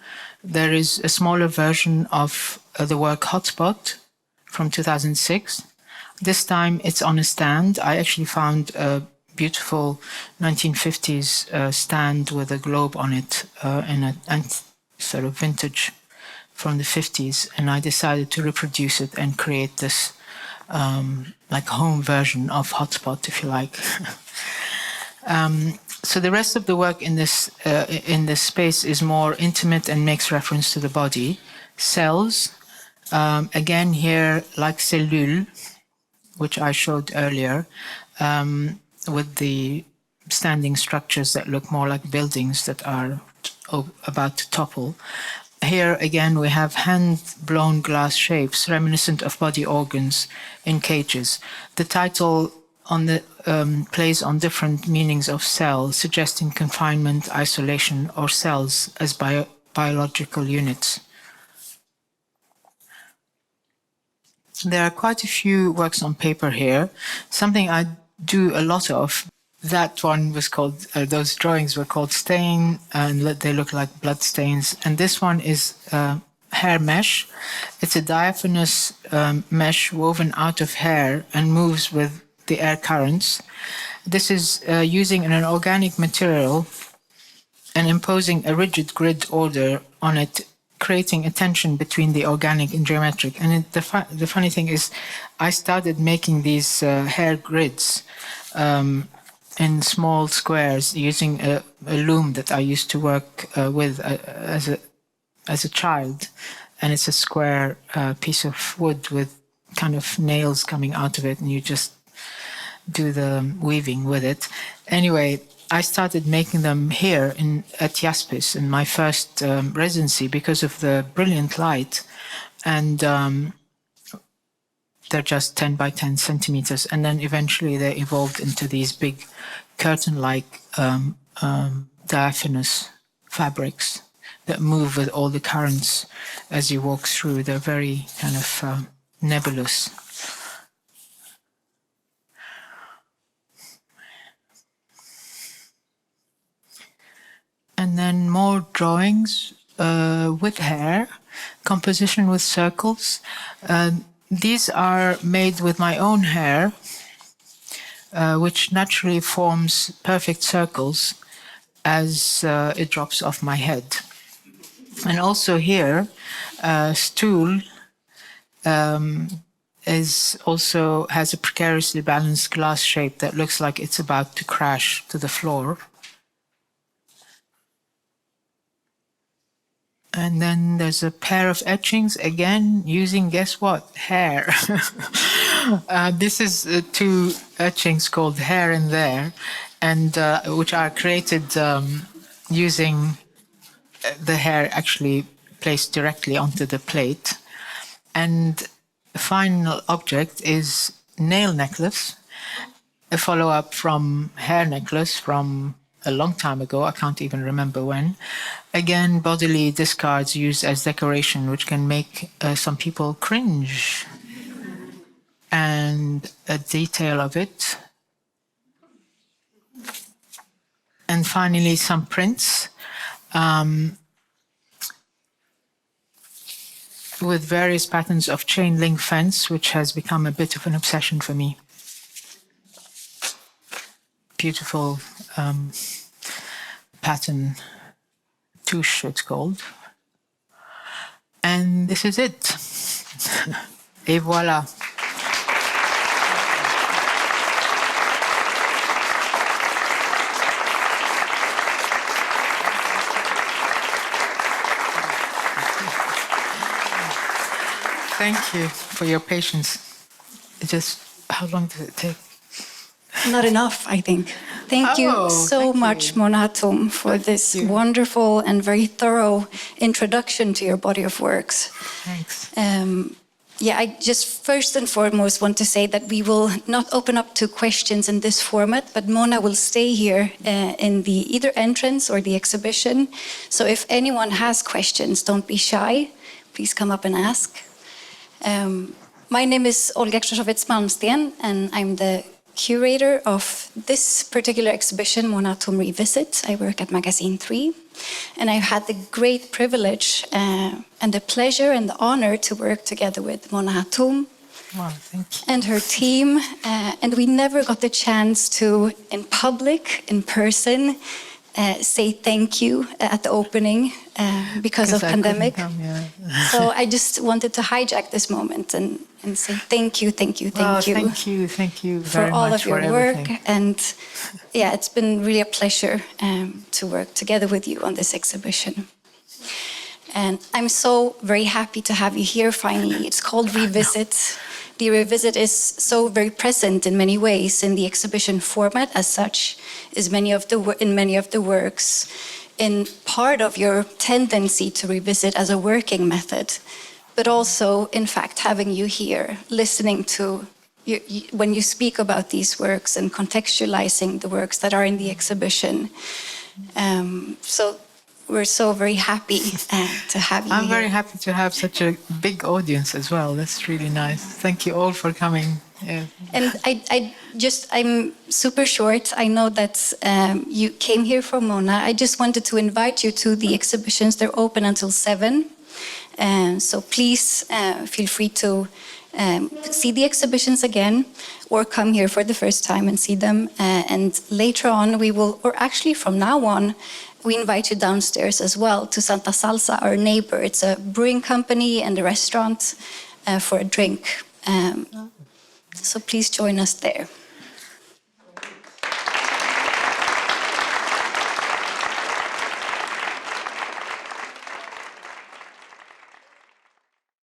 there is a smaller version of the work Hotspot from 2006. This time it's on a stand. I actually found a beautiful 1950s stand with a globe on it in a sort of vintage from the 50s. And I decided to reproduce it and create this like home version of Hotspot, if you like. So the rest of the work in this space is more intimate and makes reference to the body. Cells, again here, like cellule, which I showed earlier, with the standing structures that look more like buildings that are about to topple. Here again we have hand-blown glass shapes reminiscent of body organs in cages. The title on the plays on different meanings of cell, suggesting confinement, isolation, or cells as biological units. There are quite a few works on paper here. Something I do a lot of. That one was called, those drawings were called stain, and they look like blood stains. And this one is hair mesh. It's a diaphanous mesh woven out of hair and moves with the air currents. This is using an organic material and imposing a rigid grid order on it, creating a tension between the organic and geometric. And the funny thing is, I started making these hair grids in small squares using a loom that I used to work with as a child. And it's a square piece of wood with kind of nails coming out of it, and you just do the weaving with it. Anyway, I started making them here at Jaspis in my first residency because of the brilliant light, and they're just 10 by 10 centimeters, and then eventually they evolved into these big curtain-like diaphanous fabrics that move with all the currents as you walk through. They're very kind of nebulous. And then more drawings with hair, composition with circles. These are made with my own hair, which naturally forms perfect circles as it drops off my head. And also here, stool has a precariously balanced glass shape that looks like it's about to crash to the floor. And then there's a pair of etchings, again, using, guess what? Hair. This is two etchings called Here and There, and which are created using the hair actually placed directly onto the plate. And the final object is nail necklace, a follow-up from hair necklace from a long time ago, I can't even remember when. Again, bodily discards used as decoration, which can make some people cringe. And a detail of it. And finally, some prints with various patterns of chain link fence, which has become a bit of an obsession for me. Beautiful pattern, touche it's called. And this is it. Et voilà. Thank you for your patience. How long did it take? Not enough, I think. Thank you so much, Mona Hatoum, for this wonderful and very thorough introduction to your body of works. Thanks. I just first and foremost want to say that we will not open up to questions in this format, but Mona will stay here in the either entrance or the exhibition. So if anyone has questions, don't be shy. Please come up and ask. My name is Olga Krzysztofiec-Malmsten, and I'm the curator of this particular exhibition, Mona Hatoum Revisit. I work at Magasin III, and I've had the great privilege and the pleasure and the honor to work together with Mona Hatoum and her team. And we never got the chance to, in public, in person, say thank you at the opening because of I pandemic. couldn't come, yeah. So I just wanted to hijack this moment and say thank you. Thank you For very all much of your for work. everything. And yeah, it's been really a pleasure to work together with you on this exhibition. And I'm so very happy to have you here finally. It's called Revisit. The Revisit is so very present in many ways in the exhibition format as such, in many of the works, in part of your tendency to revisit as a working method, but also, in fact, having you here, listening to you, when you speak about these works and contextualizing the works that are in the exhibition. So we're so very happy to have you I'm here. very happy to have such a big audience as well. That's really nice. Thank you all for coming. Yeah. And I'm super short. I know that you came here for Mona. I just wanted to invite you to the exhibitions. They're open until 7. So please feel free to see the exhibitions again or come here for the first time and see them. And later on we will, or actually from now on, we invite you downstairs as well to Santa Salsa, our neighbor. It's a brewing company and a restaurant for a drink. So please join us there.